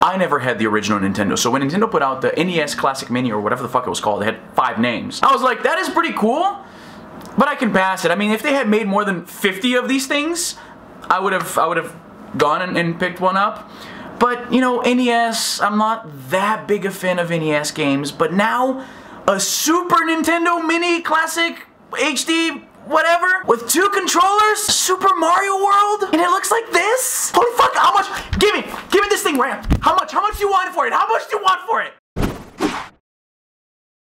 I never had the original Nintendo, so when Nintendo put out the NES Classic Mini or whatever the fuck it was called, it had 5 names. I was like, that is pretty cool, but I can pass it. I mean, if they had made more than 50 of these things, I would have gone and picked one up. But, you know, NES, I'm not that big a fan of NES games, but now a Super Nintendo Mini Classic HD whatever with 2 controllers, Super Mario World, and it looks like this? Holy fuck, how much? Give me this thing right now. How much do you want for it? How much do you want for it?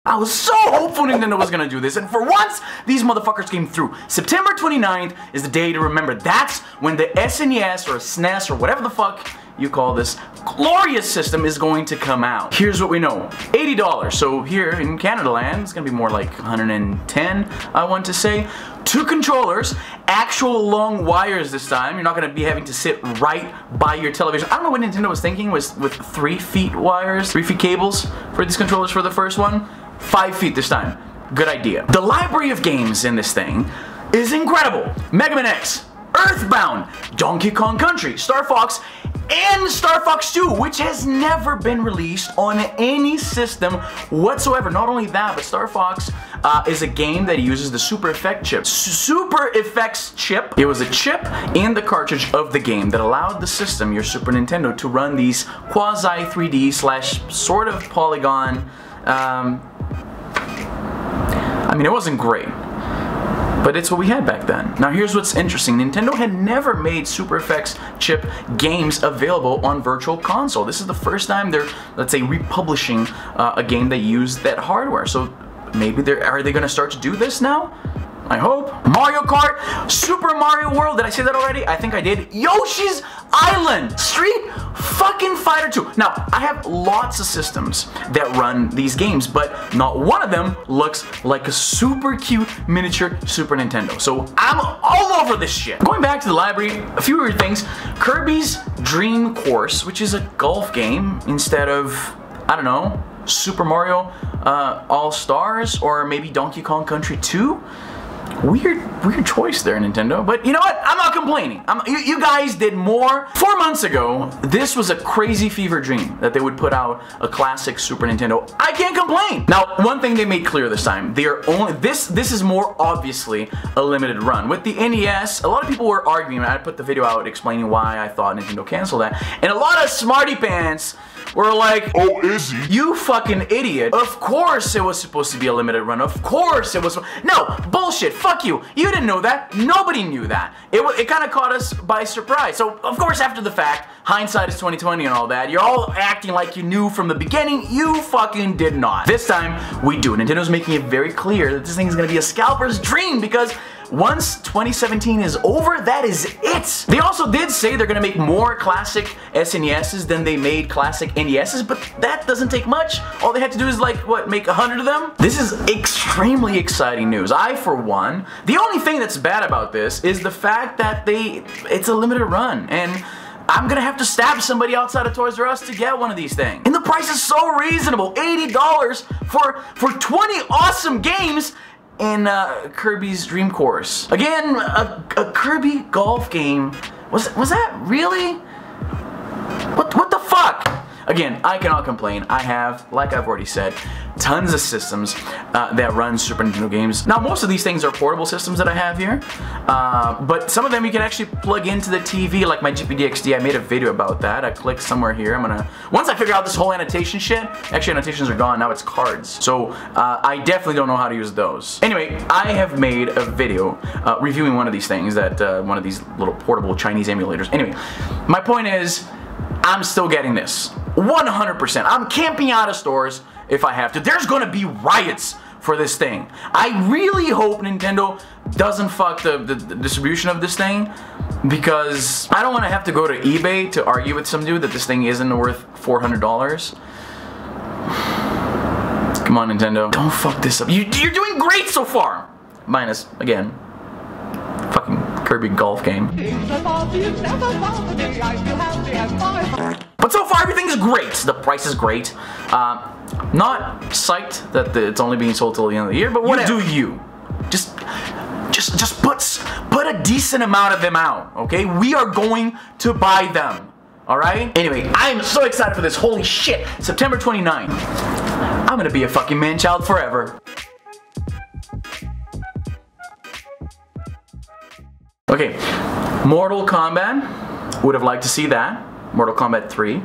I was so hopeful Nintendo was gonna do this, and for once, these motherfuckers came through. September 29th is the day to remember. That's when the SNES or Snes or whatever the fuck you call this glorious system is going to come out. Here's what we know. $80. So here in Canada land, it's gonna be more like 110, I want to say. 2 controllers, actual long wires this time. You're not gonna be having to sit right by your television. I don't know what Nintendo was thinking with 3 feet wires, 3 feet cables for these controllers for the first one. 5 feet this time. Good idea. The library of games in this thing is incredible. Mega Man X, Earthbound, Donkey Kong Country, Star Fox, and Star Fox 2, which has never been released on any system whatsoever. Not only that, but Star Fox is a game that uses the Super Effects chip. Super Effects chip. It was a chip in the cartridge of the game that allowed the system, your Super Nintendo, to run these quasi 3D slash sort of polygon. I mean, it wasn't great, but it's what we had back then. Now here's what's interesting. Nintendo had never made Super Effects chip games available on Virtual Console. This is the first time they're, let's say, republishing a game that used that hardware. So maybe are they gonna start to do this now? I hope. Mario Kart, Super Mario World, did I say that already? I think I did. Yoshi's Island, Street fucking Fighter 2. Now, I have lots of systems that run these games, but not one of them looks like a super cute miniature Super Nintendo. So I'm all over this shit. Going back to the library, a few weird things. Kirby's Dream Course, which is a golf game instead of, I don't know, Super Mario All-Stars or maybe Donkey Kong Country 2. Weird choice there, Nintendo. But you know what? I'm not complaining. You guys did more. 4 months ago, this was a crazy fever dream that they would put out a classic Super Nintendo. I can't complain. Now, one thing they made clear this time, they are only this is more obviously a limited run. With the NES, a lot of people were arguing. I put the video out explaining why I thought Nintendo canceled that, and a lot of smarty pants were like, "Oh, Izzy, you fucking idiot. Of course it was supposed to be a limited run. Of course it was." No, bullshit. Fuck you. You didn't know that. Nobody knew that. It kind of caught us by surprise. So, of course, after the fact, hindsight is 20/20 and all that. You're all acting like you knew from the beginning. You fucking did not. This time, we do. Nintendo's making it very clear that this thing is going to be a scalper's dream because once 2017 is over, that is it. They also did say they're gonna make more classic SNESs than they made classic NESs, but that doesn't take much. All they had to do is like, what, make 100 of them? This is extremely exciting news. I, for one, the only thing that's bad about this is the fact that it's a limited run, and I'm gonna have to stab somebody outside of Toys R Us to get one of these things. And the price is so reasonable, $80 for 20 awesome games in Kirby's Dream Course. Again, a Kirby golf game. Was that really? What the fuck? Again, I cannot complain. I have, like I've already said, tons of systems that run Super Nintendo games. Now, most of these things are portable systems that I have here, but some of them you can actually plug into the TV, like my GPD-XD. I made a video about that. I clicked somewhere here. Once I figure out this whole annotation shit, actually annotations are gone, now it's cards. So I definitely don't know how to use those. Anyway, I have made a video reviewing one of these things, one of these little portable Chinese emulators. Anyway, my point is, I'm still getting this. 100%. I'm camping out of stores if I have to. There's gonna be riots for this thing. I really hope Nintendo doesn't fuck the distribution of this thing, because I don't want to have to go to eBay to argue with some dude that this thing isn't worth $400. Come on, Nintendo. Don't fuck this up. You're doing great so far. Minus, again, fucking Kirby golf game. But so far everything's great. The price is great. Not psyched that it's only being sold till the end of the year, but what do you? Just put a decent amount of them out, okay? We are going to buy them, alright? Anyway, I am so excited for this. Holy shit. September 29th. I'm gonna be a fucking man-child forever. Okay, Mortal Kombat. Would have liked to see that. Mortal Kombat 3.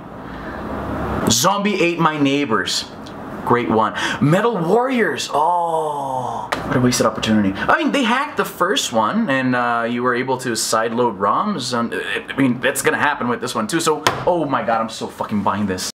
Zombie Ate My Neighbors. Great one. Metal Warriors. Oh, what a wasted opportunity. I mean, they hacked the first one, and you were able to sideload ROMs. I mean, that's gonna happen with this one too. So, oh my god, I'm so fucking buying this.